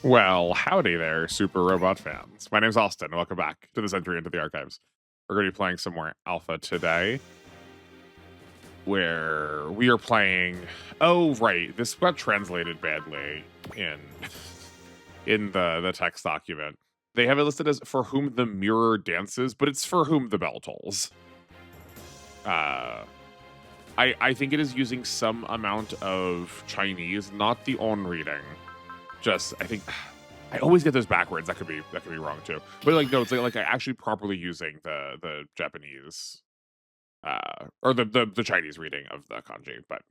Well, howdy there, super robot fans. My name's Austin. Welcome back to this entry into the archives. We're going to be playing some more Alpha today, where we are playing. Oh, right, this got translated badly in the text document. They have it listed as "for whom the mirror dances," but it's "for whom the bell tolls." I think it is using some amount of Chinese, not the on reading. Just I think I always get those backwards. That could be wrong too. But like no, it's like actually properly using the Japanese or the Chinese reading of the kanji. But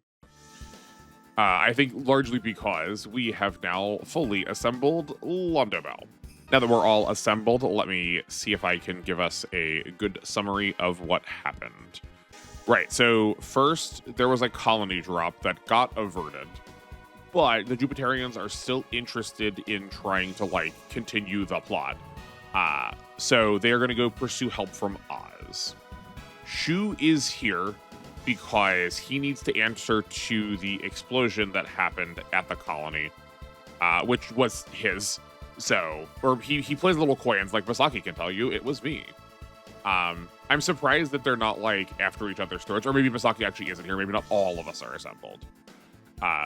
I think largely because we have now fully assembled Londo Bell. Now that we're all assembled, let me see if I can give us a good summary of what happened. Right, so first there was a colony drop that got averted, but the Jupiterians are still interested in trying to like continue the plot. So they are going to go pursue help from Oz. Shu is here because he needs to answer to the explosion that happened at the colony, which was his. So, or he plays a little coy and's like, Masaki can tell you it was me. I'm surprised that they're not like after each other's throats, or maybe Masaki actually isn't here. Maybe not all of us are assembled.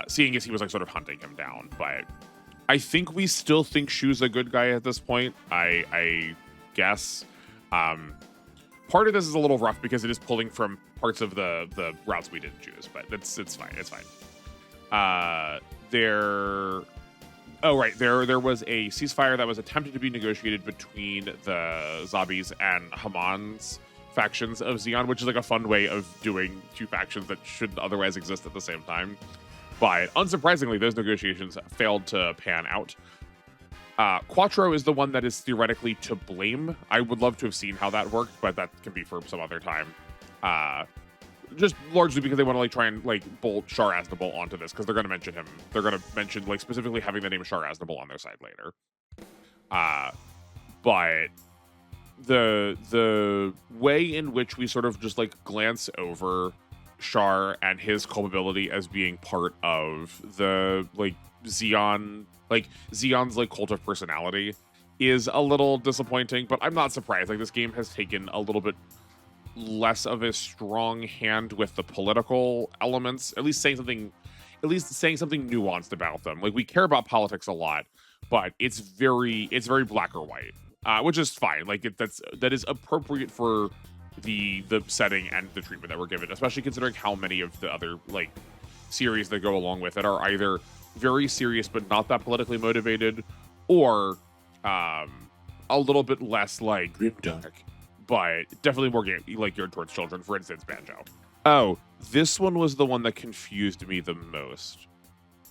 Seeing as he was like sort of hunting him down, but I think we still think Shu's a good guy at this point. I guess. Part of this is a little rough because it is pulling from parts of the routes we didn't choose, but it's fine. It's fine. There was a ceasefire that was attempted to be negotiated between the Zabis and Haman's factions of Xeon, which is like a fun way of doing two factions that shouldn't otherwise exist at the same time. But unsurprisingly, those negotiations failed to pan out. Quattro is the one that is theoretically to blame. I would love to have seen how that worked, but that can be for some other time. Just largely because they want to like try and like bolt Shar Aznable onto this because they're going to mention him. They're going to mention like specifically having the name Shar Aznable on their side later. But the way in which we sort of just like glance over Shar and his culpability as being part of the like Xeon's like cult of personality is a little disappointing, but I'm not surprised. Like this game has taken a little bit less of a strong hand with the political elements, at least saying something nuanced about them. Like we care about politics a lot, but it's very black or white, which is fine. Like that is appropriate for the setting and the treatment that we're given, especially considering how many of the other like series that go along with it are either very serious but not that politically motivated, or a little bit less like grimdark, but definitely more like geared towards children. For instance, Banjo. Oh, this one was the one that confused me the most.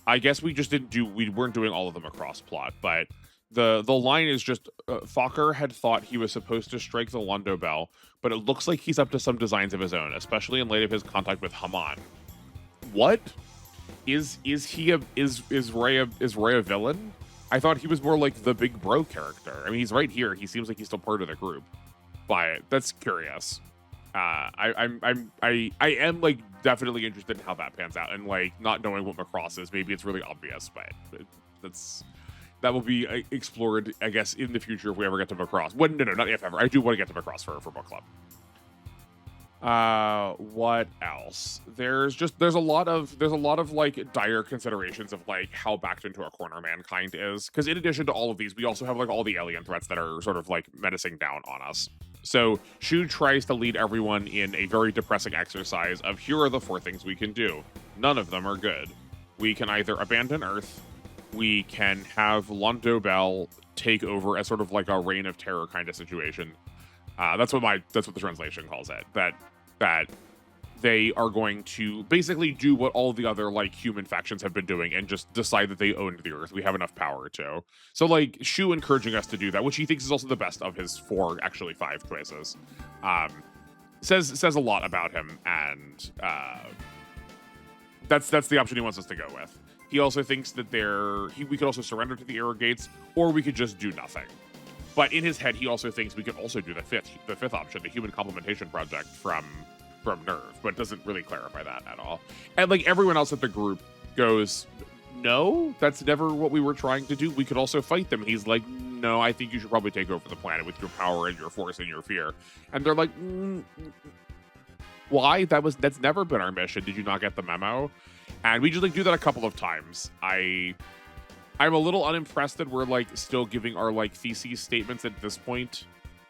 I guess we weren't doing all of them across plot, but the line is just Fokker had thought he was supposed to strike the Londo Bell, but it looks like he's up to some designs of his own, especially in light of his contact with Haman. What? Is Ray a villain? I thought he was more like the big bro character. I mean, he's right here. He seems like he's still part of the group, but that's curious. I am like definitely interested in how that pans out, and like not knowing what Macross is, maybe it's really obvious, but that will be explored, I guess, in the future if we ever get to Macross. Well, no, not if ever. I do want to get to Macross for book club. What else? There's a lot of like dire considerations of like how backed into a corner mankind is, because in addition to all of these, we also have like all the alien threats that are sort of like menacing down on us. So Shu tries to lead everyone in a very depressing exercise of here are the 4 things we can do. None of them are good. We can either abandon Earth, we can have Londo Bell take over as sort of like a reign of terror kind of situation. That's what the translation calls it. That they are going to basically do what all the other like human factions have been doing and just decide that they owned the Earth. We have enough power to. So like Shu encouraging us to do that, which he thinks is also the best of his 4, actually 5 choices. Says a lot about him, and that's the option he wants us to go with. He also thinks that we could also surrender to the Aerogates, or we could just do nothing. But in his head, he also thinks we could also do the fifth option, the human complementation project from Nerve, but doesn't really clarify that at all. And like everyone else at the group goes no, that's never what we were trying to do. We could also fight them. He's like, no, I think you should probably take over the planet with your power and your force and your fear. And they're like, why? That's never been our mission. Did you not get the memo? And we just like do that a couple of times. I'm a little unimpressed that we're like still giving our like theses statements at this point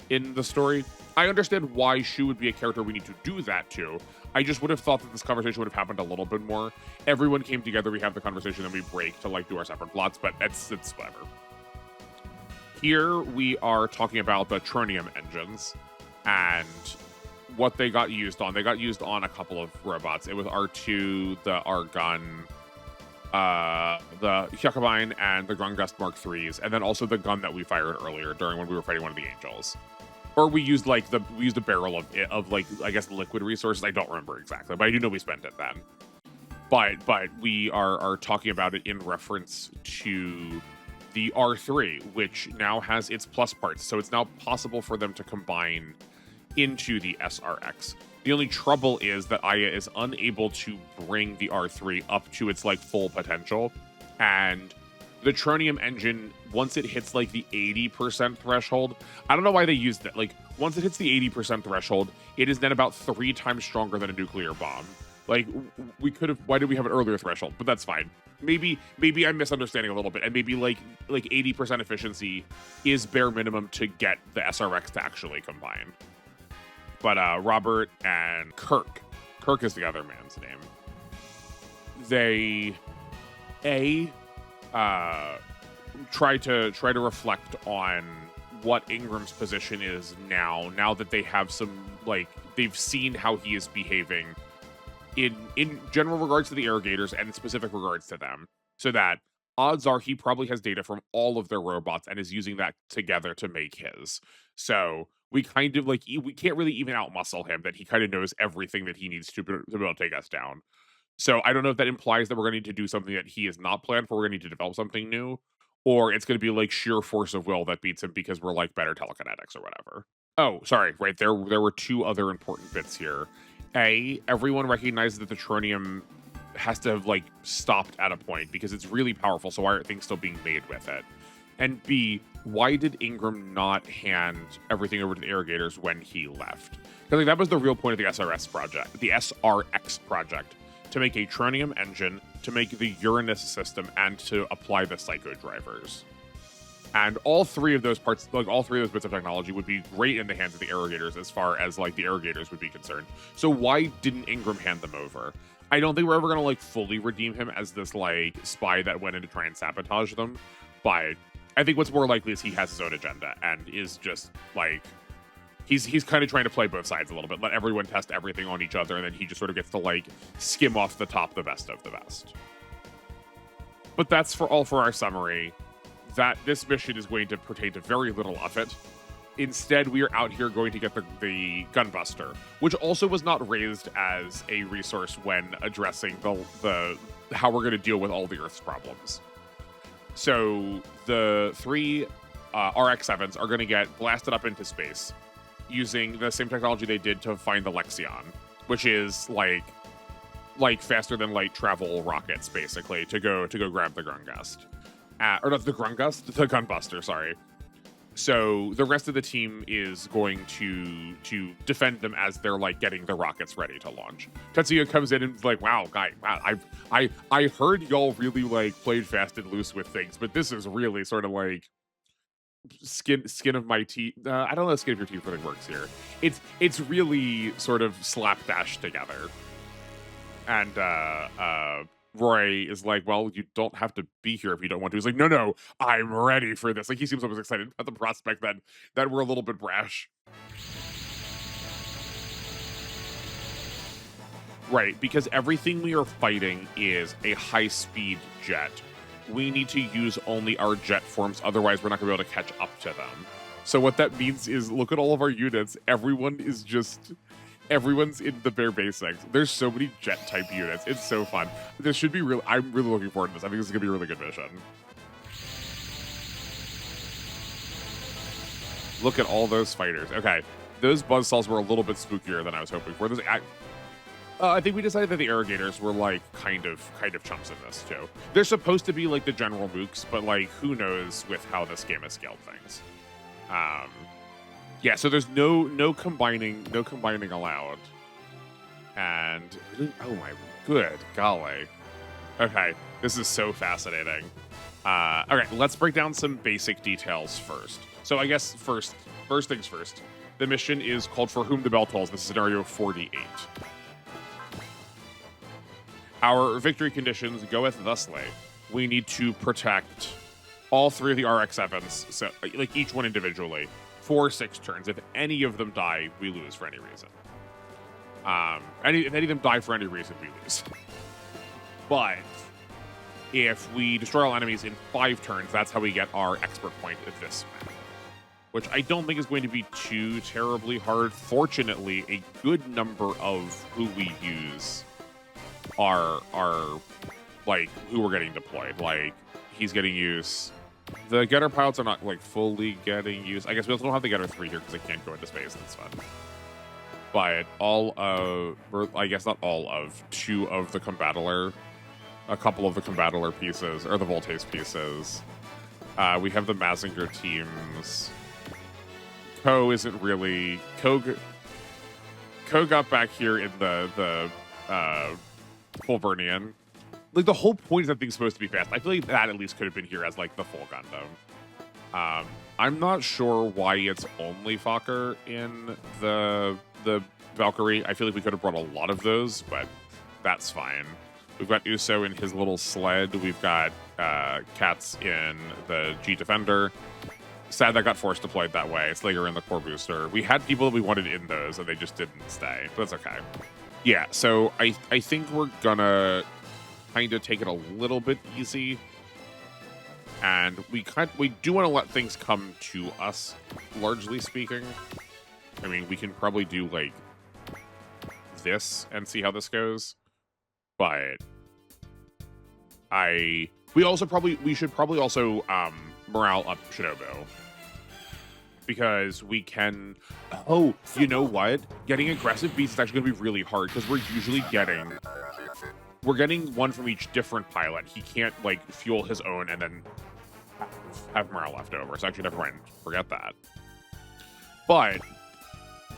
in the story. I understand why Shu would be a character we need to do that to. I just would have thought that this conversation would have happened a little bit more. Everyone came together, we have the conversation, and we break to like do our separate plots, but it's whatever. Here we are talking about the tronium engines and what they got used on. They got used on a couple of robots. It was R2, the Argon, the Hyakabine, and the Grungust Mark IIIs, and then also the gun that we fired earlier during when we were fighting one of the angels. Or we used like we used a barrel of like, I guess, liquid resources. I don't remember exactly, but I do know we spent it then. But we are talking about it in reference to the R3, which now has its plus parts. So it's now possible for them to combine into the SRX. The only trouble is that Aya is unable to bring the R3 up to its like full potential. And the tronium engine, once it hits like the 80% threshold, I don't know why they used it. Like once it hits the 80% threshold, it is then about 3 times stronger than a nuclear bomb. Like we could have, why did we have an earlier threshold? But that's fine. Maybe I'm misunderstanding a little bit, and maybe like 80% efficiency is bare minimum to get the SRX to actually combine. But Robert and Kirk is the other man's name. They try to reflect on what Ingram's position is now that they have some, like, they've seen how he is behaving in general regards to the Aerogaters and in specific regards to them, so that odds are he probably has data from all of their robots and is using that together to make his. So we kind of like, we can't really even outmuscle him, that he kind of knows everything that he needs to be able to take us down. So I don't know if that implies that we're going to need to do something that he has not planned for. We're going to need to develop something new, or it's going to be like sheer force of will that beats him because we're like better telekinetics or whatever. Oh, sorry. Right. There were 2 other important bits here. Everyone recognizes that the tronium has to have like stopped at a point because it's really powerful. So why are things still being made with it? And B, why did Ingram not hand everything over to the Aerogaters when he left? Because like, that was the real point of the SRX project, to make a tronium engine, to make the Uranus system, and to apply the psycho drivers. And all 3 of those parts, like all 3 of those bits of technology, would be great in the hands of the Aerogaters as far as like the Aerogaters would be concerned. So why didn't Ingram hand them over? I don't think we're ever gonna like fully redeem him as this like spy that went in to try and sabotage them, but I think what's more likely is he has his own agenda and is just like, he's kind of trying to play both sides a little bit, let everyone test everything on each other, and then he just sort of gets to like skim off the top the best of the best. But that's for our summary. That this mission is going to pertain to very little of it. Instead, we are out here going to get the gunbuster, which also was not raised as a resource when addressing the how we're going to deal with all the Earth's problems. So the 3 RX-7s are going to get blasted up into space using the same technology they did to find the Lexion, which is like faster than light travel rockets, basically, to go grab the Grungust. Or not the Grungust, the Gunbuster, sorry. So the rest of the team is going to defend them as they're like getting the rockets ready to launch. Tetsuya comes in and is like, wow, I heard y'all really like played fast and loose with things, but this is really sort of like skin of my teeth. I don't know if skin of your teeth really works here. It's really sort of slapdash together. And Roy is like, well, you don't have to be here if you don't want to. He's like, no, I'm ready for this. Like, he seems almost excited about the prospect that we're a little bit brash. Right, because everything we are fighting is a high-speed jet. We need to use only our jet forms, otherwise we're not going to be able to catch up to them. So what that means is, look at all of our units. Everyone's in the bare basics. There's so many jet-type units. It's so fun. This should be real. I'm really looking forward to this. I think this is going to be a really good mission. Look at all those fighters. Okay, those buzzsaws were a little bit spookier than I was hoping for. I think we decided that the Aerogaters were like kind of chumps in this too. They're supposed to be like the general mooks, but like who knows with how this game has scaled things. Yeah, so there's no combining allowed. And oh my good golly. Okay, this is so fascinating. Okay, let's break down some basic details first. So I guess first things first. The mission is called For Whom the Bell Tolls. This is scenario 48. Our victory conditions goeth thusly. We need to protect all 3 of the RX-7s, so like each one individually, for 6 turns. If any of them die, we lose for any reason. If any of them die for any reason, we lose. But if we destroy all enemies in 5 turns, that's how we get our expert point at this map, which I don't think is going to be too terribly hard. Fortunately, a good number of who we use are like who we're getting deployed. Like he's getting used. The Getter pilots are not like fully getting used. I guess we also don't have the Getter 3 here because they can't go into space. That's fun. But all of, or I guess not all of, 2 of the Combattler, a couple of the Combattler pieces or the Voltace pieces. We have the Mazinger teams. Ko isn't really Ko got back here in the Fulvernian. Like the whole point is that thing's supposed to be fast. I feel like that at least could have been here as like the full Gundam. I'm not sure why it's only Fokker in the Valkyrie. I feel like we could have brought a lot of those, but that's fine. We've got Uso in his little sled. We've got Katz in the G Defender. Sad that got force deployed that way. Slayer in the core booster. We had people that we wanted in those, and they just didn't stay. But that's okay. Yeah, so I think we're gonna kind of take it a little bit easy, and we do want to let things come to us, largely speaking. I mean, we can probably do like this and see how this goes, but we should probably also morale up Shinobu, because we can. Oh, you know what? Getting aggressive beasts is actually going to be really hard because we're usually getting one from each different pilot. He can't like fuel his own and then have morale left over. So actually, never mind. Forget that. But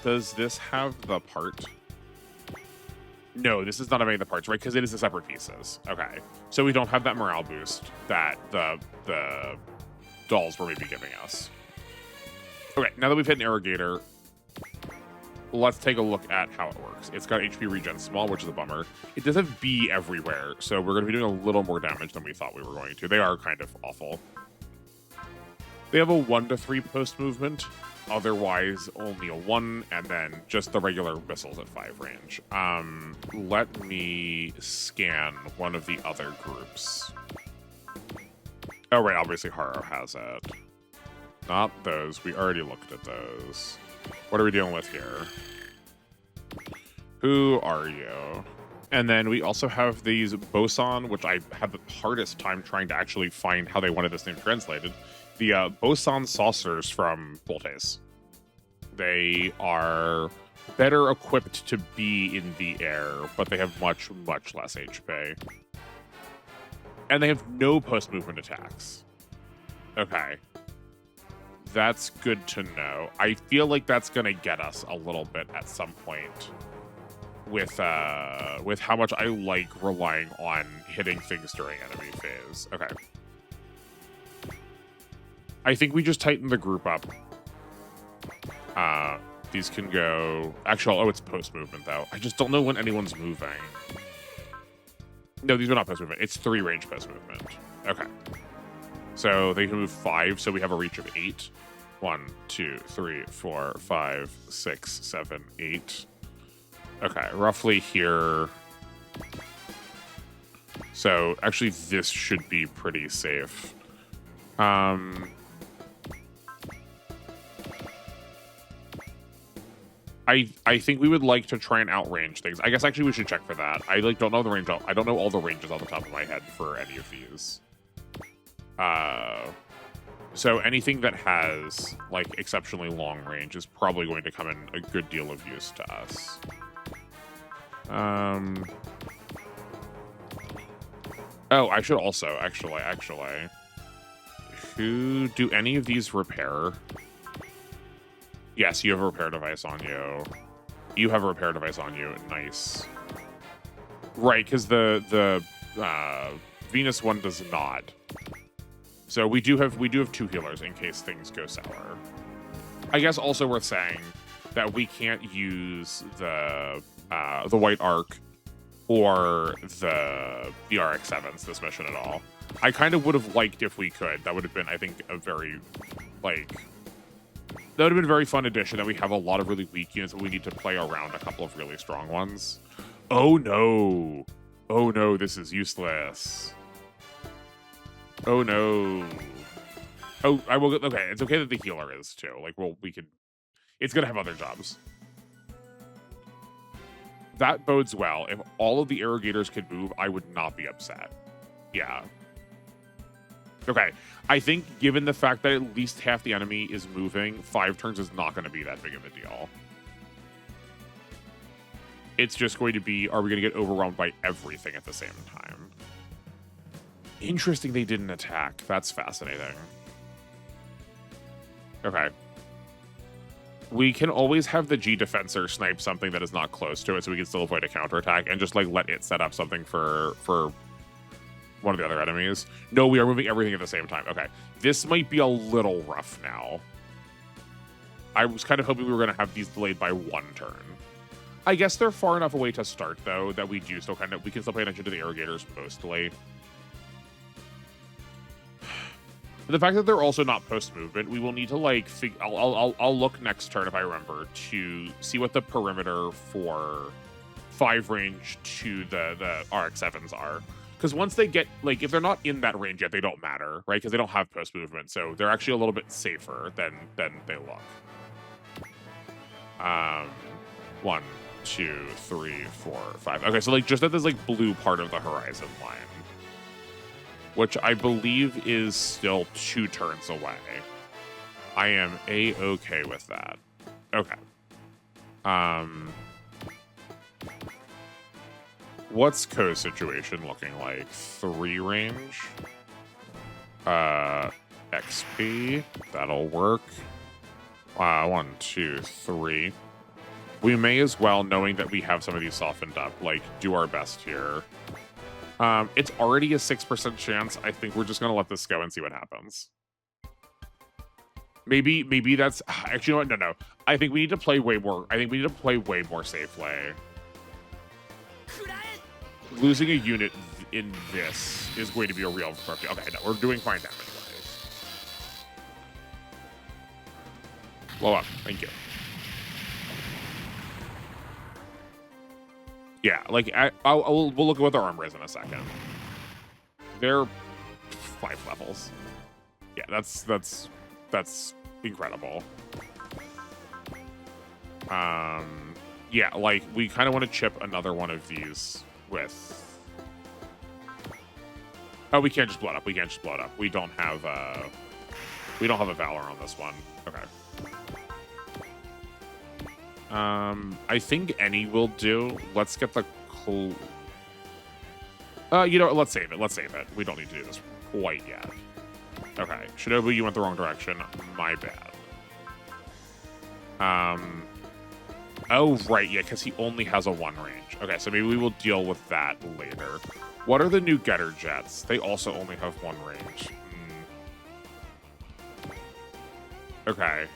does this have the part? No, this is not having the parts, right? Because it is the separate pieces. Okay, so we don't have that morale boost that the dolls were maybe giving us. Okay, now that we've hit an Aerogater, let's take a look at how it works. It's got HP regen small, which is a bummer. It does have B everywhere, so we're going to be doing a little more damage than we thought we were going to. They are kind of awful. They have a 1 to 3 post movement, otherwise only a 1, and then just the regular missiles at 5 range. Let me scan one of the other groups. Oh, right, obviously Haro has it. Not those. We already looked at those. What are we dealing with here? Who are you? And then we also have these Boson, which I had the hardest time trying to actually find how they wanted this name translated. The Boson saucers from Voltace. They are better equipped to be in the air, but they have much, much less HP. And they have no post-movement attacks. Okay. That's good to know. I feel like that's going to get us a little bit at some point with how much I like relying on hitting things during enemy phase. Okay. I think we just tighten the group up. These can go... Actually, oh, it's post-movement, though. I just don't know when anyone's moving. No, these are not post-movement. It's 3 range post-movement. Okay. So they can move 5, so we have a reach of 8. 1, 2, 3, 4, 5, 6, 7, 8. Okay, roughly here. So actually, this should be pretty safe. I think we would like to try and outrange things. I guess actually we should check for that. I don't know the range. I don't know all the ranges off the top of my head for any of these. So anything that has like exceptionally long range is probably going to come in a good deal of use to us. Oh, I should also, actually. Who, do any of these repair? Yes, you have a repair device on you. You have a repair device on you. Nice. Right, because the Venus one does not. So we do have 2 healers in case things go sour. I guess also worth saying that we can't use the White Arc or the RX-7s this mission at all. I kind of would have liked if we could. That would have been, I think, a very, like, that would have been a very fun addition, that we have a lot of really weak units, but we need to play around a couple of really strong ones. Oh no. Oh no, this is useless. Oh no. Oh, I will, okay, it's okay that the healer is too. Like, well, we can, it's gonna have other jobs. That bodes well. If all of the Aerogaters could move, I would not be upset. Yeah. Okay. I think given the fact that at least half the enemy is moving, 5 turns is not going to be that big of a deal. It's just going to be, are we going to get overwhelmed by everything at the same time? Interesting they didn't attack. That's fascinating. Okay. We can always have the G Defensor snipe something that is not close to it so we can still avoid a counterattack and just, like, let it set up something for one of the other enemies. No, we are moving everything at the same time. Okay. This might be a little rough now. I was kind of hoping we were going to have these delayed by 1 turn. I guess they're far enough away to start, though, that we do still kind of, we can still pay attention to the Aerogators mostly. The fact that they're also not post-movement, we will need to, like, I'll look next turn, if I remember, to see what the perimeter for 5 range to the RX-7s are. Because once they get, like, if they're not in that range yet, they don't matter, right? Because they don't have post-movement, so they're actually a little bit safer than they look. 1, 2, 3, 4, 5. Okay, so, like, just at this, like, blue part of the horizon line, which I believe is still 2 turns away. I am A-okay with that. Okay. What's Ko's situation looking like? 3 range? XP. That'll work. 1, 2, 3. We may as well, knowing that we have some of these softened up, like, do our best here. It's already a 6% chance. I think we're just gonna let this go and see what happens. Maybe that's actually, you know what? No. I think we need to play way more. I think we need to play way more safely. Losing a unit in this is going to be a real problem. Okay, no, we're doing fine damage wise. Blow up. Thank you. Yeah, like we'll look at what their armor is in a second. They're 5 levels. Yeah, that's incredible. Yeah, like we kind of want to chip another one of these with. Oh, we can't just blow it up. We can't just blow it up. We don't have a Valor on this one. Okay. I think any will do. Let's get the you know what? Let's save it. Let's save it. We don't need to do this quite yet. Okay. Shinobu, you went the wrong direction. My bad. Oh, right. Yeah, because he only has a 1 range. Okay, so maybe we will deal with that later. What are the new Getter Jets? They also only have 1 range. Okay.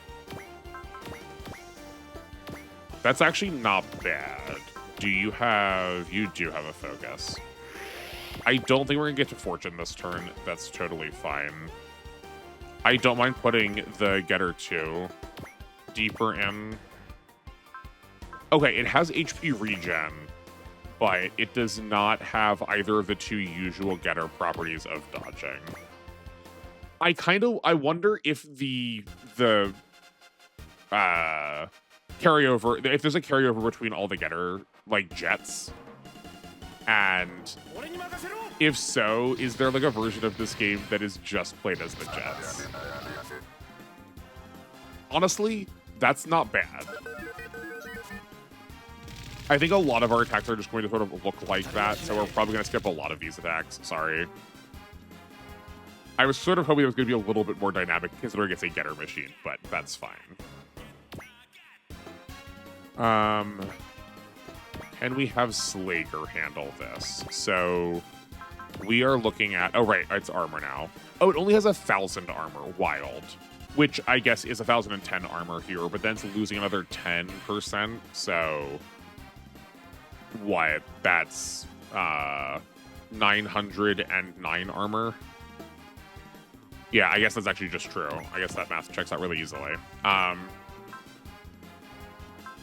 That's actually not bad. You do have a focus. I don't think we're gonna get to Fortune this turn. That's totally fine. I don't mind putting the Getter 2 deeper in. Okay, it has HP regen, but it does not have either of the 2 usual Getter properties of dodging. I wonder if the carryover, if there's a carryover between all the Getter, like, jets, and if so, is there like a version of this game that is just played as the jets? Honestly, that's not bad. I think a lot of our attacks are just going to sort of look like that, so we're probably going to skip a lot of these attacks. Sorry. I was sort of hoping it was going to be a little bit more dynamic considering it's a getter machine, but that's fine. Can we have Slager handle this? So we are looking at... Oh, right. It's armor now. Oh, it only has 1,000 armor. Wild. Which I guess is 1,010 armor here, but then it's losing another 10%. So what? That's 909 armor. Yeah, I guess that's actually just true. I guess that math checks out really easily.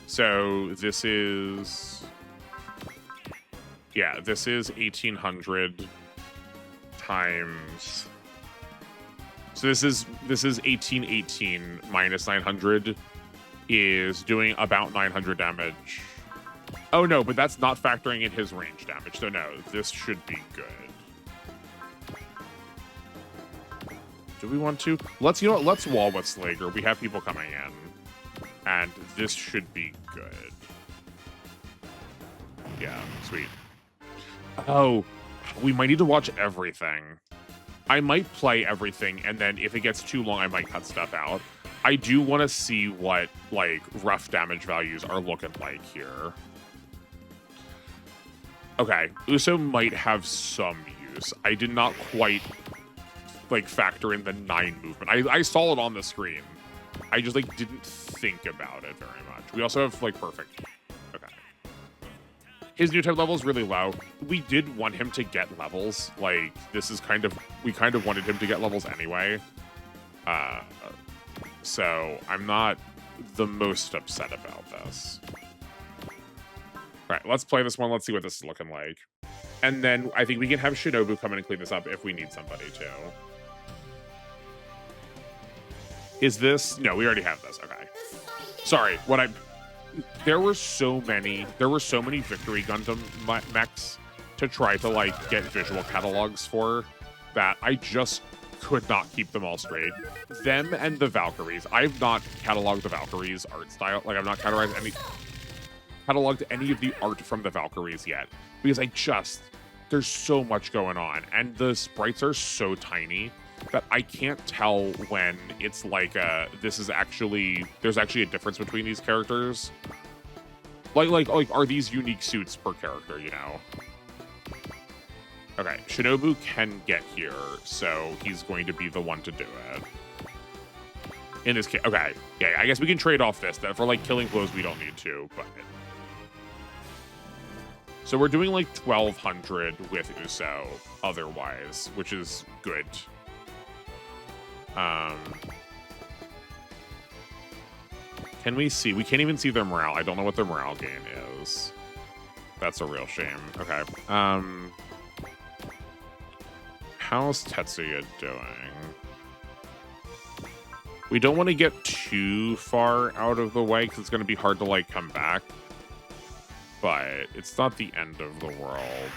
So this is... Yeah, this is 1,800 times... So this is 1818 minus 900 is doing about 900 damage. Oh no, but that's not factoring in his range damage. So no, this should be good. Do we want to? Let's, you know what? Let's wall with Slager. We have people coming in, and this should be good. Yeah, sweet. Oh, we might need to watch everything. I might play everything, and then if it gets too long, I might cut stuff out. I do want to see what, like, rough damage values are looking like here. Okay, Uso might have some use. I did not quite, like, factor in the 9 movement. I saw it on the screen. I just, like, didn't think about it very much. We also have, like, perfect. Okay. His new type level is really low. We did want him to get levels. Like, this is kind of... We kind of wanted him to get levels anyway. So, I'm not the most upset about this. All right, let's play this one. Let's see what this is looking like. And then I think we can have Shinobu come in and clean this up if we need somebody to. Is this... No, we already have this. Okay. Sorry, what I... There were so many Victory Gundam mechs to try to, like, get visual catalogs for that I just could not keep them all straight. Them and the Valkyries. I've not cataloged the Valkyries art style. Like, I've not cataloged any of the art from the Valkyries yet. Because there's so much going on. And the sprites are so tiny that I can't tell when it's like there's actually a difference between these characters. Like are these unique suits per character, you know? Okay, Shinobu can get here, so he's going to be the one to do it. In this case, okay, yeah, I guess we can trade off this. That for like killing blows, we don't need to, but. So we're doing like 1,200 with Uso otherwise, which is good. Can we see? We can't even see their morale. I don't know what their morale gain is. That's a real shame. Okay. How's Tetsuya doing? We don't want to get too far out of the way because it's going to be hard to like come back. But it's not the end of the world.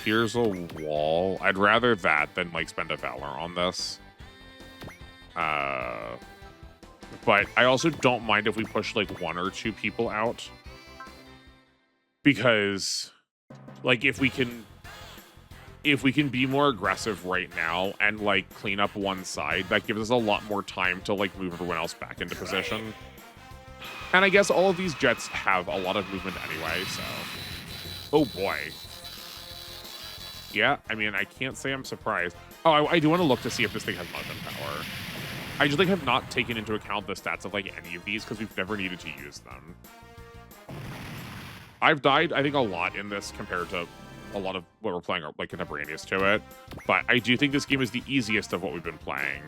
Here's a wall. I'd rather that than like spend a Valor on this. But I also don't mind if we push like 1 or 2 people out. Because like if we can be more aggressive right now and like clean up one side, that gives us a lot more time to like move everyone else back into position. And I guess all of these jets have a lot of movement anyway, so. Oh boy. Yeah, I mean, I can't say I'm surprised. Oh, I do want to look to see if this thing has motion power. I just like have not taken into account the stats of like any of these because we've never needed to use them. I've died, I think, a lot in this compared to a lot of what we're playing, like contemporaneous to it. But I do think this game is the easiest of what we've been playing.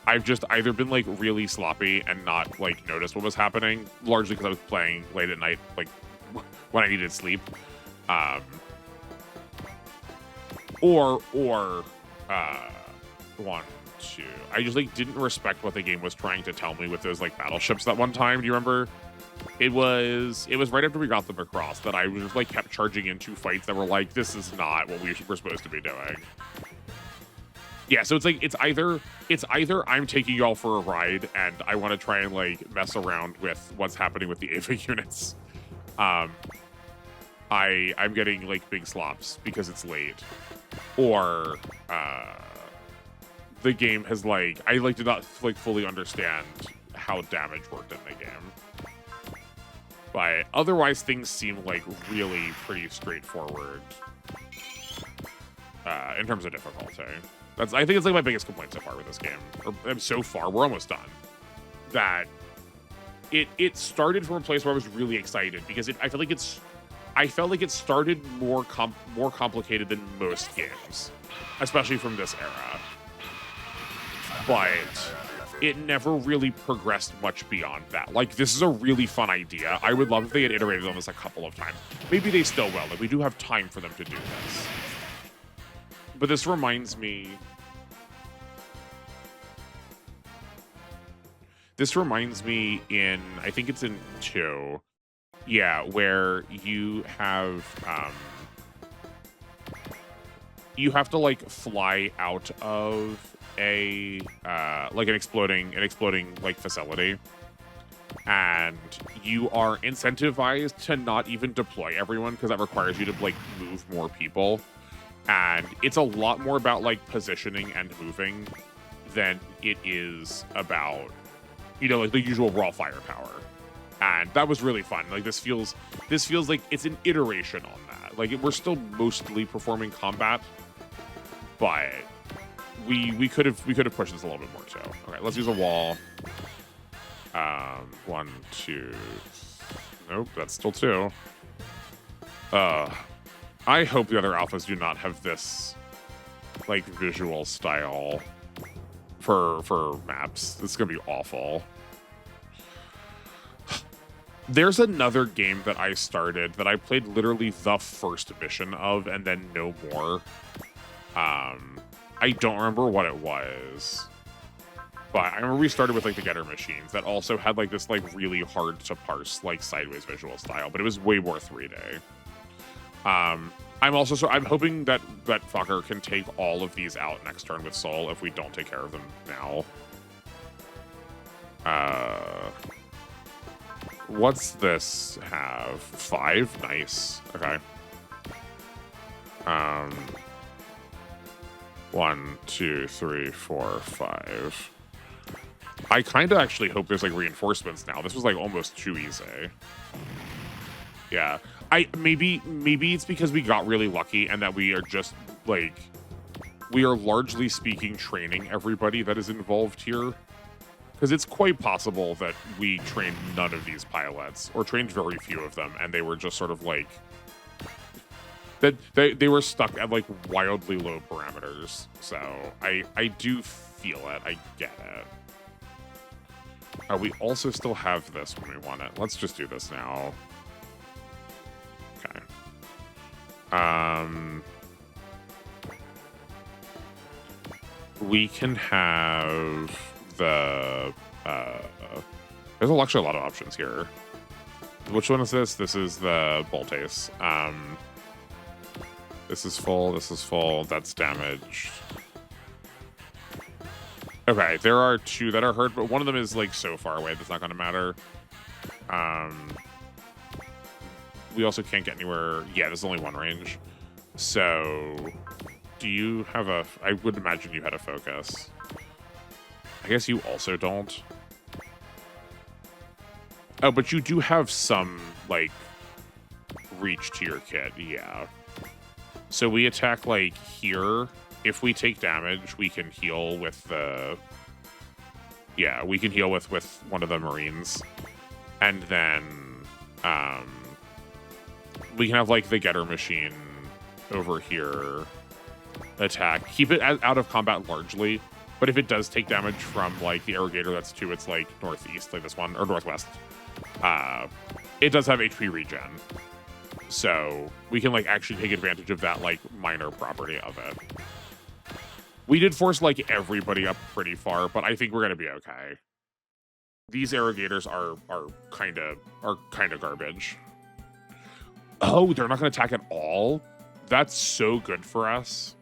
I've just either been like really sloppy and not like noticed what was happening, largely because I was playing late at night, like when I needed sleep. Or 1, 2. I just like didn't respect what the game was trying to tell me with those like battleships that one time. Do you remember? It was right after we got them across that I was like kept charging into fights that were like, this is not what we were supposed to be doing. Yeah, so it's either I'm taking y'all for a ride and I want to try and like mess around with what's happening with the Ava units. I'm getting like big slops because it's late, or the game has like I like did not like fully understand how damage worked in the game. But otherwise, things seem like really pretty straightforward in terms of difficulty. I think it's like my biggest complaint so far with this game. Or so far, we're almost done. That it started from a place where I was really excited because I felt like it started more complicated than most games, especially from this era. But it never really progressed much beyond that. Like, this is a really fun idea. I would love if they had iterated on this a couple of times. Maybe they still will. Like, we do have time for them to do this. But this reminds me... in, I think it's in 2, yeah, where you have to like fly out of a like an exploding like facility, and you are incentivized to not even deploy everyone because that requires you to like move more people, and it's a lot more about like positioning and moving than it is about, you know, like the usual raw firepower. And that was really fun. Like this feels like it's an iteration on that. Like we're still mostly performing combat, but we could have pushed this a little bit more too. Okay, let's use a wall. 1, 2. Nope, that's still 2. I hope the other alphas do not have this like visual style for maps. It's gonna be awful. There's another game that I started that I played literally the first mission of and then no more. I don't remember what it was, but I remember we started with like the getter machines that also had like this like really hard to parse like sideways visual style, but it was way more 3D. I'm hoping that fucker can take all of these out next turn with Soul if we don't take care of them now. What's this have? 5? Nice. Okay. 1, 2, 3, 4, 5. I kind of actually hope there's like reinforcements now. This was like almost too easy. Yeah. Maybe it's because we got really lucky and that we are just like, we are largely speaking training everybody that is involved here. Because it's quite possible that we trained none of these pilots, or trained very few of them, and they were just sort of like... that they were stuck at like wildly low parameters. So I do feel it. I get it. We also still have this when we want it. Let's just do this now. Okay. We can have... there's actually a lot of options here. Which one is this? This is the Boltace. This is full, that's damaged. Okay, there are 2 that are hurt, but one of them is like so far away that's not gonna matter. We also can't get anywhere. Yeah, there's only 1 range. So do you have a... I would imagine you had a focus. I guess you also don't. Oh, but you do have some, like, reach to your kit, yeah. So we attack, like, here. If we take damage, we can heal with the... Yeah, we can heal with one of the Marines. And then, we can have, like, the getter machine over here attack. Keep it out of combat largely. But if it does take damage from, like, the Aerogater that's to its, like, northeast, like this one, or northwest, it does have HP regen. So we can, like, actually take advantage of that, like, minor property of it. We did force, like, everybody up pretty far, but I think we're going to be okay. These Aerogators are kind of garbage. Oh, they're not going to attack at all? That's so good for us.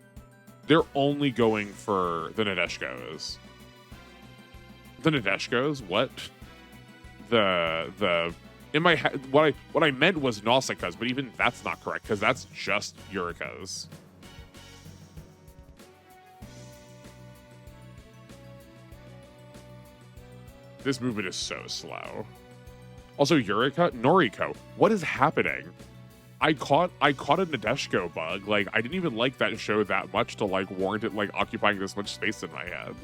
They're only going for the Nadeshkos. The Nadeshkos? What? The in my head, what I meant was Nausicaas, but even that's not correct because that's just Eureka's. This movement is so slow. Also, Eureka, Noriko, what is happening? I caught a Nadeshko bug. Like, I didn't even like that show that much to like warrant it like occupying this much space in my head.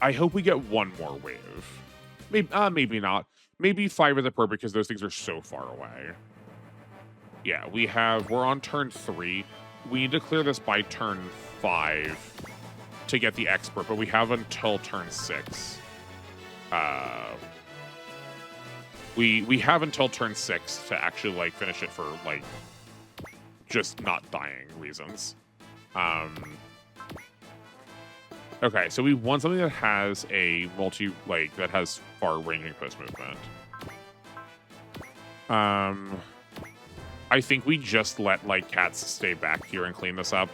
I hope we get one more wave. Maybe not. Maybe 5 is appropriate because those things are so far away. Yeah, we're on turn 3. We need to clear this by turn 5 to get the expert, but we have until turn 6. We have until turn 6 to actually like finish it for like just not dying reasons. Okay, so we want something that has a that has far ranging post movement. I think we just let like cats stay back here and clean this up.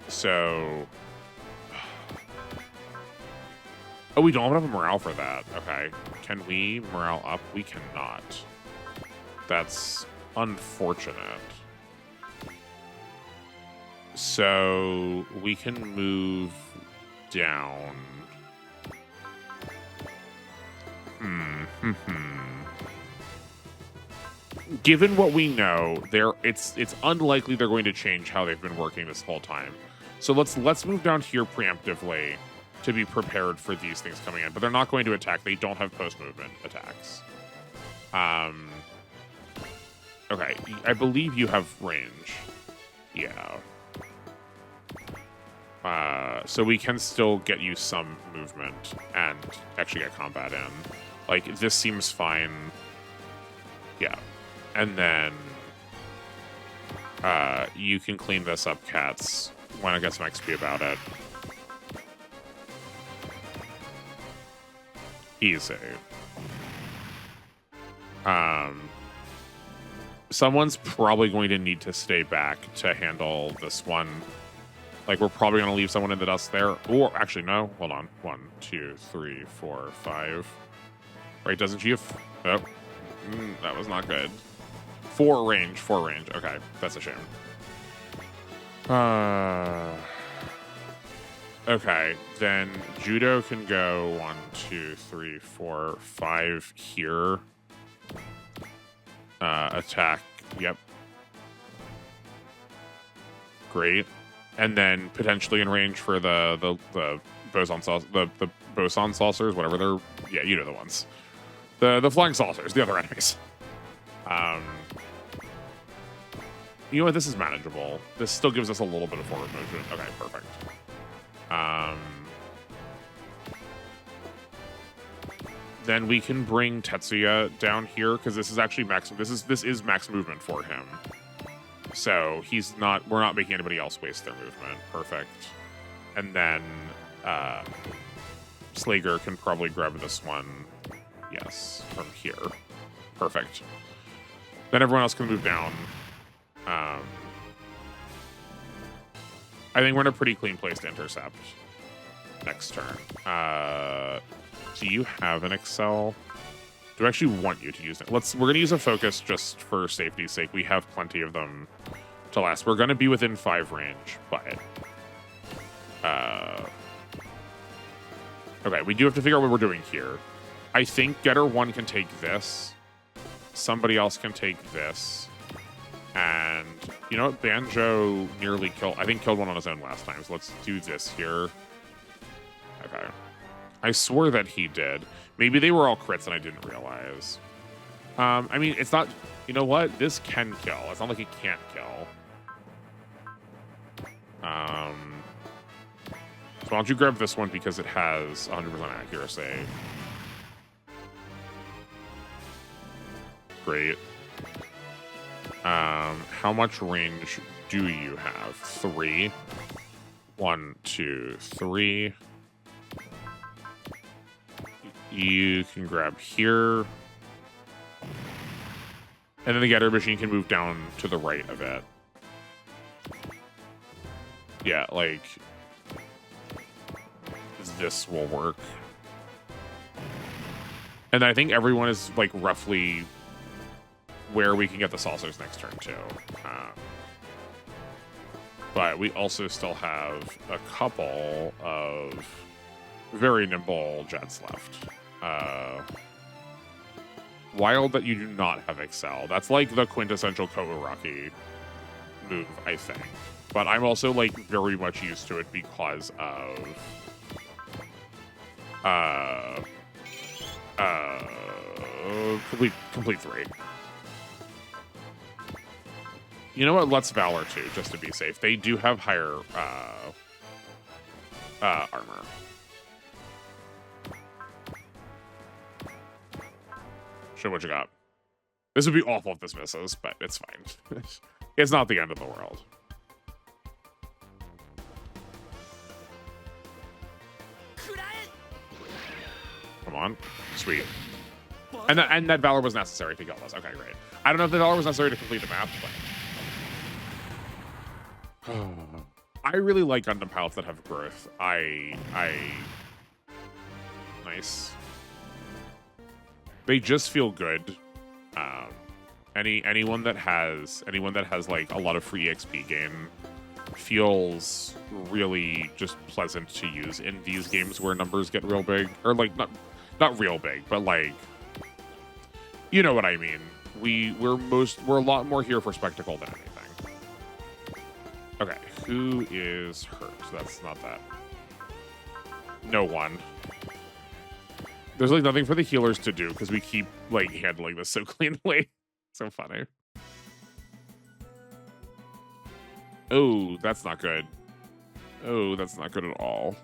So, oh, we don't have enough morale for that. Okay, can we morale up? We cannot. That's unfortunate. So we can move down. Given what we know, it's unlikely they're going to change how they've been working this whole time. So let's move down here preemptively to be prepared for these things coming in. But they're not going to attack. They don't have post-movement attacks. Okay, I believe you have range. Yeah. So we can still get you some movement and actually get combat in. Like, this seems fine. Yeah. And then you can clean this up, cats. Why not get some XP about it? Easy. Someone's probably going to need to stay back to handle this one. Like, we're probably going to leave someone in the dust there. Or, actually, no. Hold on. 1, 2, 3, 4, 5. Right, doesn't she have... Oh. That was not good. 4 range. Okay, that's a shame. Okay, then Judo can go 1, 2, 3, 4, 5 here. Attack. Yep. Great. And then potentially in range for the boson the boson saucers, whatever they're. Yeah, you know the ones. The flying saucers, the other enemies. You know what? This is manageable. This still gives us a little bit of forward motion. Okay, perfect. Then we can bring Tetsuya down here because this is actually max. This is max movement for him. So we're not making anybody else waste their movement. Perfect. And then Slager can probably grab this one. Yes, from here. Perfect. Then everyone else can move down. I think we're in a pretty clean place to intercept next turn. Do you have an Excel? Do I actually want you to use it? We're gonna use a focus just for safety's sake. We have plenty of them to last. We're gonna be within 5 range, but okay, we do have to figure out what we're doing here. I think Getter 1 can take this. Somebody else can take this. And you know what? Banjo nearly killed one on his own last time. So let's do this here. Okay. I swore that he did. Maybe they were all crits and I didn't realize. I mean, it's not... You know what? This can kill. It's not like it can't kill. So why don't you grab this one because it has 100% accuracy. Great. How much range do you have? 3. 1, 2, 3. You can grab here. And then the getter machine can move down to the right of it. Yeah, like this will work. And I think everyone is like roughly where we can get the saucers next turn too. But we also still have a couple of very nimble jets left. Wild that you do not have Excel. That's like the quintessential Kouraki move, I think. But I'm also like very much used to it because of complete 3. You know what? Let's Valor too, just to be safe. They do have higher armor. Show what you got. This would be awful if this misses, but it's fine. It's not the end of the world. Come on. Sweet. And that Valor was necessary to kill us. Okay, great. I don't know if the Valor was necessary to complete the map, but... I really like Gundam pilots that have growth. Nice. They just feel good. Anyone that has like a lot of free XP gain feels really just pleasant to use in these games where numbers get real big, or like not real big, but like, you know what I mean. We're a lot more here for spectacle than anything. Okay, who is hurt? That's not that. No one. There's like nothing for the healers to do because we keep like handling this so cleanly. So funny. Oh, that's not good. Oh, that's not good at all.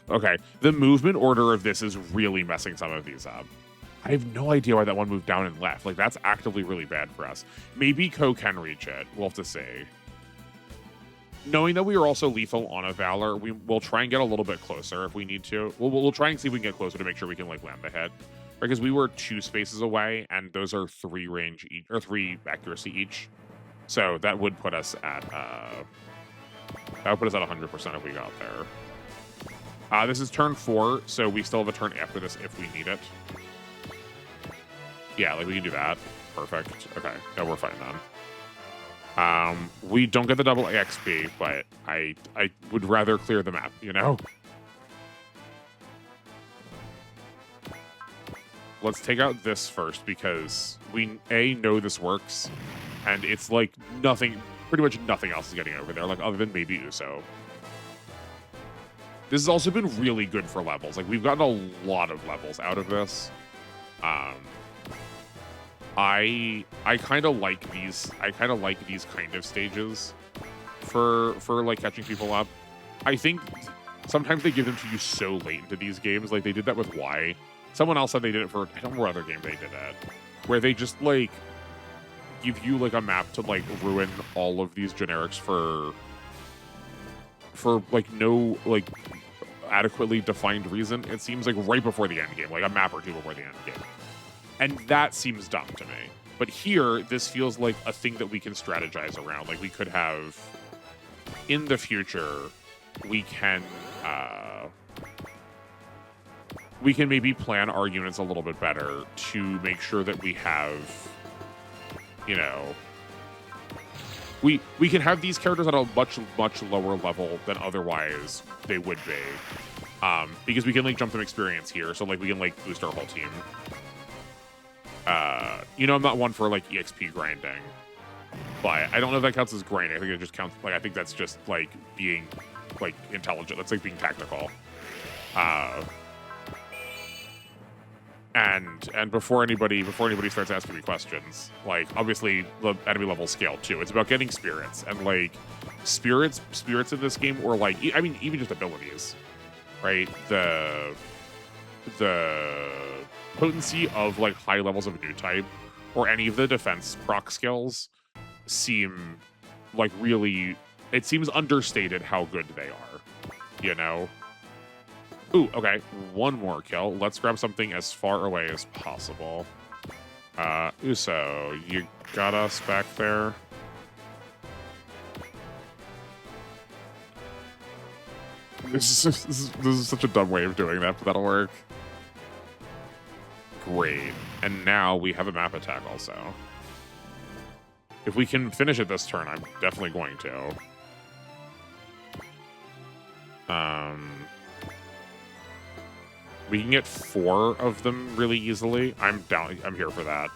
Okay, the movement order of this is really messing some of these up. I have no idea why that one moved down and left. Like, that's actively really bad for us. Maybe Ko can reach it. We'll have to see. Knowing that we are also lethal on a Valor, we'll try and get a little bit closer if we need to. We'll try and see if we can get closer to make sure we can like land the hit. Because we were 2 spaces away, and those are 3 range each, or 3 accuracy each. So that would put us at 100% if we got there. This is turn 4, so we still have a turn after this if we need it. Yeah, like we can do that. Perfect. Okay, no, we're fine then. We don't get the double XP, but I would rather clear the map, you know? Let's take out this first because we know this works, and it's like nothing, pretty much nothing else is getting over there, like other than maybe Uso. This has also been really good for levels. Like we've gotten a lot of levels out of this. I kind of like these. I kind of like these kind of stages for like catching people up. I think sometimes they give them to you so late into these games. Like they did that with Y. Someone else said they did it for, I don't know what other game they did it, where they just like give you like a map to like ruin all of these generics for like no like adequately defined reason. It seems like right before the end game, like a map or 2 before the end game. And that seems dumb to me. But here, this feels like a thing that we can strategize around. Like we could have, in the future, we can maybe plan our units a little bit better to make sure that we have, you know, we can have these characters at a much lower level than otherwise they would be, because we can like jump them experience here, so like we can like boost our whole team. You know, I'm not one for like EXP grinding, but I don't know if that counts as grinding. I think it just counts, like I think that's just like being like intelligent. That's like being tactical. And before anybody starts asking me questions, like obviously the enemy level scale too. It's about getting spirits, and like spirits in this game, or like I mean even just abilities, right? The potency of like high levels of a new type or any of the defense proc skills seem like really, it seems understated how good they are, you know? Ooh, okay, one more kill. Let's grab something as far away as possible. Uso, you got us back there? This is such a dumb way of doing that, but that'll work. Great. And now we have a map attack also. If we can finish it this turn, I'm definitely going to. We can get 4 of them really easily. I'm down. I'm here for that.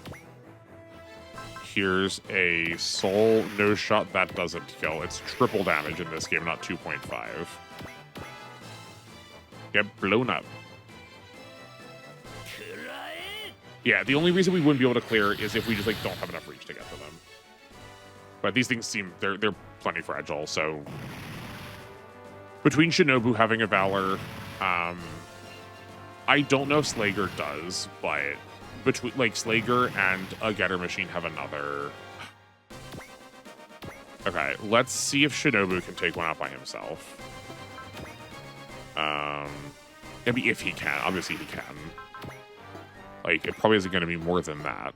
Here's a soul no shot that doesn't kill. It's triple damage in this game, not 2.5. Get blown up. Yeah, the only reason we wouldn't be able to clear is if we just like don't have enough reach to get to them. But these things seem they're plenty fragile. So between Shinobu having a Valor, I don't know if Slager does, but between like Slager and a Getter Machine have another. Okay, let's see if Shinobu can take one out by himself. Maybe if he can. Obviously he can. Like, it probably isn't going to be more than that.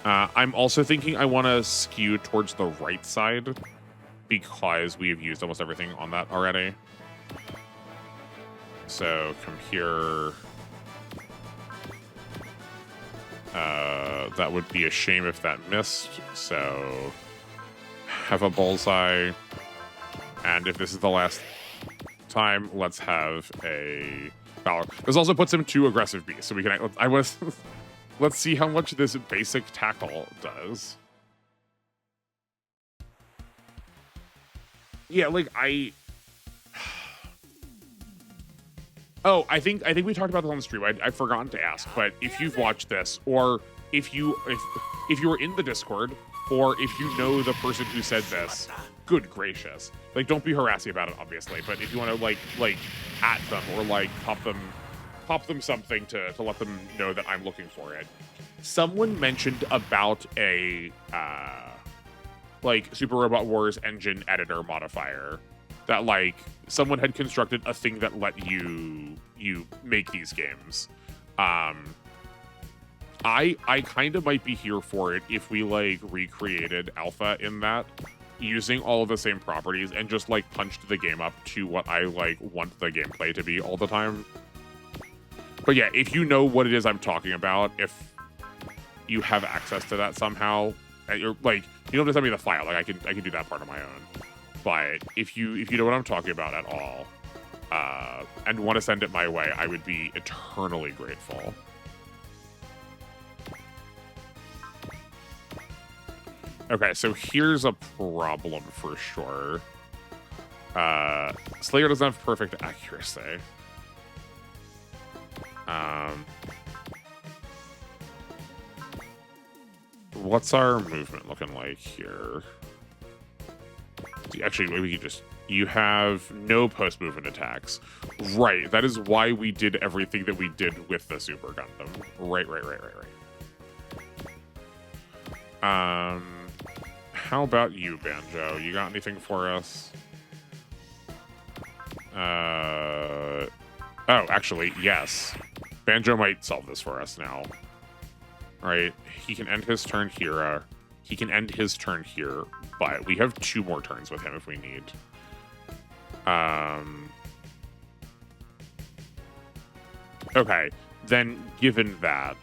I'm also thinking I want to skew towards the right side because we have used almost everything on that already. So, come here. That would be a shame if that missed. So, have a bullseye. And if this is the last time, let's have a Valor. This also puts him 2 aggressive beasts, so we can. Let's see how much this basic tackle does. Yeah, like Oh, I think we talked about this on the stream. I've forgotten to ask, but if you've watched this, or if you were in the Discord, or if you know the person who said this, good gracious. Like, don't be harassy about it, obviously, but if you want to, like, at them or, like, pop them something to let them know that I'm looking for it. Someone mentioned about a, like, Super Robot Wars engine editor modifier that, like, someone had constructed a thing that let you make these games. I kind of might be here for it if we, like, recreated Alpha in that, using all of the same properties and just like punched the game up to what I like want the gameplay to be all the time. But yeah, if you know what it is I'm talking about, if you have access to that somehow, and you're like, you don't have to send me the file. Like I can do that part on my own. But if you know what I'm talking about at all, and want to send it my way, I would be eternally grateful. Okay, so here's a problem for sure. Slayer doesn't have perfect accuracy. What's our movement looking like here? Actually, maybe we could just... You have no post-movement attacks. Right, that is why we did everything that we did with the Super Gundam. Right. How about you, Banjo? You got anything for us? Oh, actually, yes. Banjo might solve this for us now. Right? He can end his turn here. He can end his turn here, but we have 2 more turns with him if we need. Okay, then given that...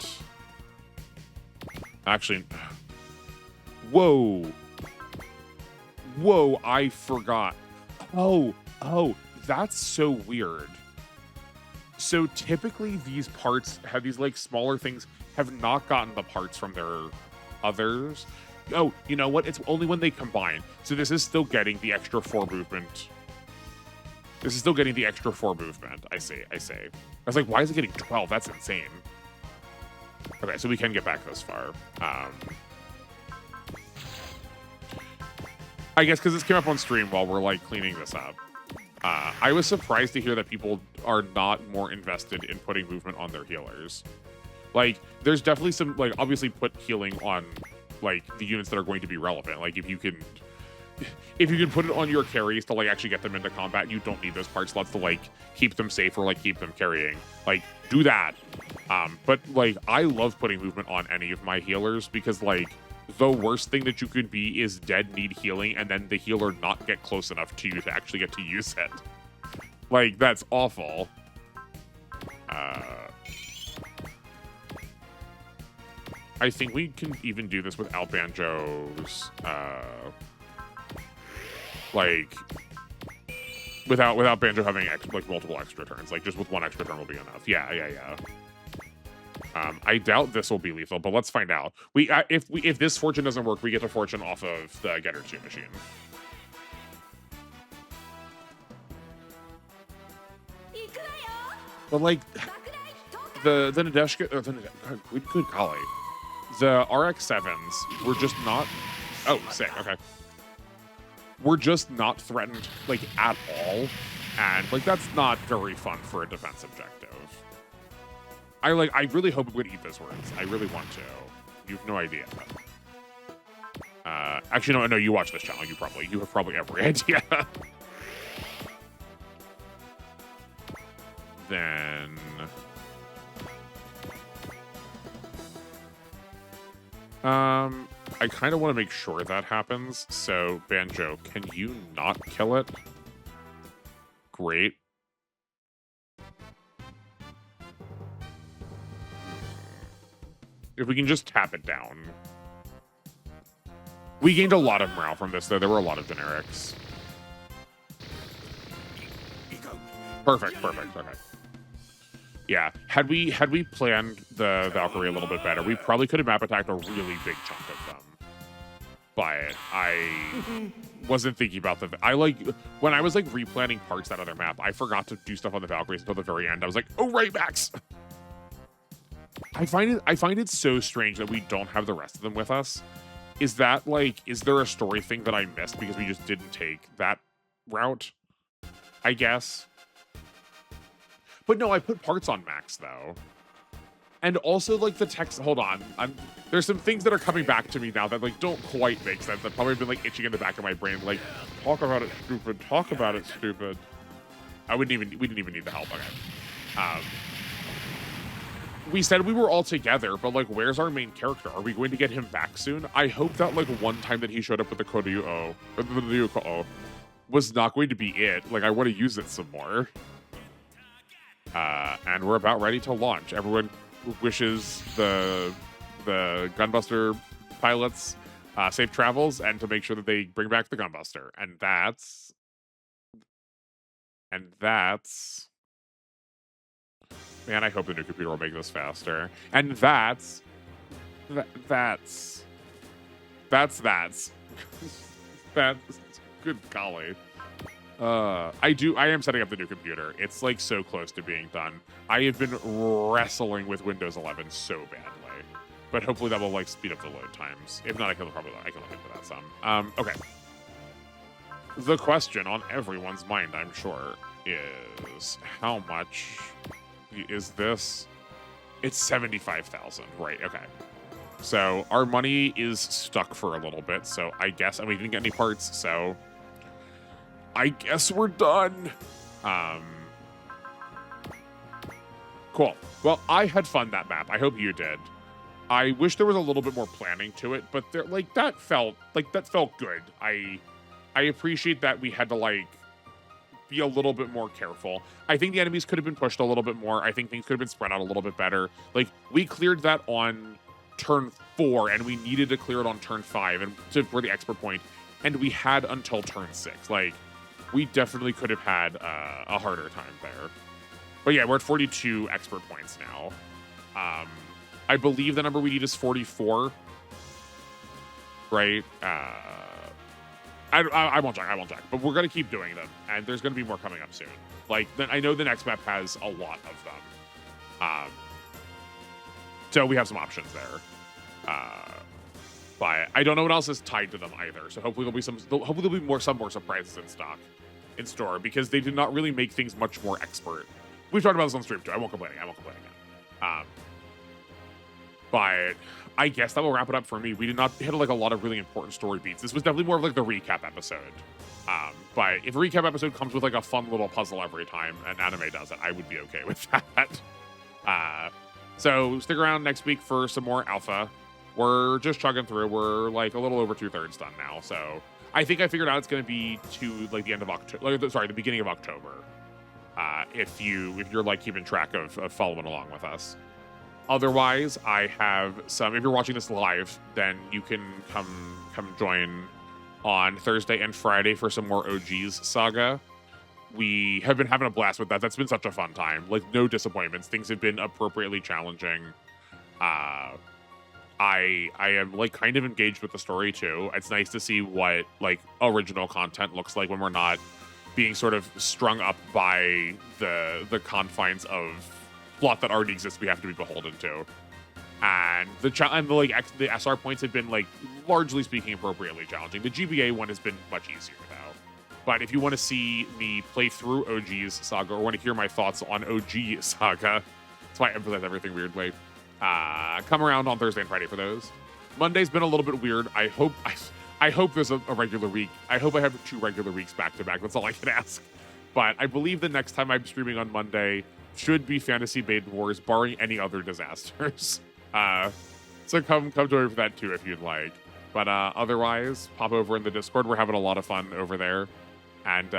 Actually... Whoa, I forgot. Oh, that's so weird. So typically these parts have these like smaller things have not gotten the parts from their others. Oh, you know what? It's only when they combine. So this is still getting the extra 4 movement. This is still getting the extra 4 movement. I see. I was like, why is it getting 12? That's insane. Okay, so we can get back this far. I guess because this came up on stream while we're like cleaning this up. I was surprised to hear that people are not more invested in putting movement on their healers. Like, there's definitely some, like, obviously put healing on, like, the units that are going to be relevant. Like, if you can if you can put it on your carries to like actually get them into combat, you don't need those part slots to like keep them safe or like keep them carrying. Like do that. But like I love putting movement on any of my healers because like the worst thing that you could be is dead, need healing, and then the healer not get close enough to you to actually get to use it. Like that's awful. I think we can even do this without Banjo's, like, without Banjo having like multiple extra turns. Like, just with one extra turn will be enough. Yeah. I doubt this will be lethal, but let's find out. If this fortune doesn't work, we get a fortune off of the Getter 2 machine. But like, the Nadeshka, good golly. The RX-7s were just not... Oh, sick, okay. We're just not threatened, like, at all. And, like, that's not very fun for a defense objective. I really hope it would eat those words. I really want to. You have no idea. Actually, no, you watch this channel. You have probably every idea. Then... I kind of want to make sure that happens. So, Banjo, can you not kill it? Great. If we can just tap it down. We gained a lot of morale from this, though. There were a lot of generics. Perfect. Okay. Yeah, had we planned the Valkyrie a little bit better, we probably could have map attacked a really big chunk of them. But I wasn't thinking about when I was like replanning parts that other map, I forgot to do stuff on the Valkyries until the very end. I was like, oh right, Max. I find it so strange that we don't have the rest of them with us. Is there a story thing that I missed because we just didn't take that route? I guess. But no, I put parts on Max, though. And also, like, the text... Hold on. There's some things that are coming back to me now that, like, don't quite make sense. That probably have been, like, itching in the back of my brain. Like, talk about it, stupid. Talk about it, stupid. We didn't even need the help. Okay. We said we were all together, but, like, where's our main character? Are we going to get him back soon? I hope that, like, one time that he showed up with the Koryuo was not going to be it. Like, I want to use it some more. And we're about ready to launch. Everyone wishes the Gunbuster pilots safe travels and to make sure that they bring back the Gunbuster. And that's... Man, I hope the new computer will make this faster. And that's... Good golly. I am setting up the new computer. It's like so close to being done. I have been wrestling with Windows 11 so badly, but hopefully that will like speed up the load times. If not, I can look into that some. Okay. The question on everyone's mind, I'm sure, is how much is this? It's 75,000, right? Okay. So our money is stuck for a little bit. So I guess, and we didn't get any parts. So I guess we're done. Cool. Well, I had fun that map. I hope you did. I wish there was a little bit more planning to it, but there, that felt good. I appreciate that we had to be a little bit more careful. I think the enemies could have been pushed a little bit more. I think things could have been spread out a little bit better. We cleared that on turn 4, and we needed to clear it on turn 5 and for the expert point, and we had until turn 6. We definitely could have had a harder time there. But yeah, we're at 42 expert points now. I believe the number we need is 44. Right? I won't check. But we're going to keep doing them. And there's going to be more coming up soon. I know the next map has a lot of them. So we have some options there. But I don't know what else is tied to them either. So hopefully there'll be some more surprises in store, because they did not really make things much more expert. We've talked about this on stream too. I won't complain again. But I guess that will wrap it up for me. We did not hit like a lot of really important story beats. This was definitely more of like the recap episode. But if a recap episode comes with like a fun little puzzle every time an anime does it, I would be okay with that. So stick around next week for some more alpha. We're just chugging through. We're like a little over 2/3 done now. So I think I figured out it's going to be to like the end of October. Sorry, the beginning of October. If you're like keeping track of following along with us. Otherwise, I have some. If you're watching this live, then you can come join on Thursday and Friday for some more OG's saga. We have been having a blast with that. That's been such a fun time. Like, no disappointments. Things have been appropriately challenging. I am like kind of engaged with the story too. It's nice to see what like original content looks like when we're not being sort of strung up by the confines of plot that already exists we have to be beholden to. And the SR points have been like largely speaking appropriately challenging. The GBA one has been much easier though. But if you want to see me play through OG's saga or want to hear my thoughts on OG saga, that's why I emphasize everything weirdly. Come around on Thursday and Friday for those. Monday's been a little bit weird. I hope there's a regular week. I hope I have 2 regular weeks back to back. That's all I can ask. But I believe the next time I'm streaming on Monday should be Fantasy Maiden Wars, barring any other disasters. So come join me for that too if you'd like. But otherwise, pop over in the Discord. We're having a lot of fun over there. And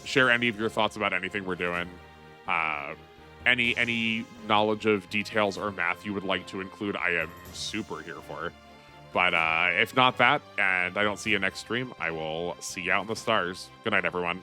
share any of your thoughts about anything we're doing. Any knowledge of details or math you would like to include, I am super here for. But if not that, and I don't see you next stream, I will see you out in the stars. Good night, everyone.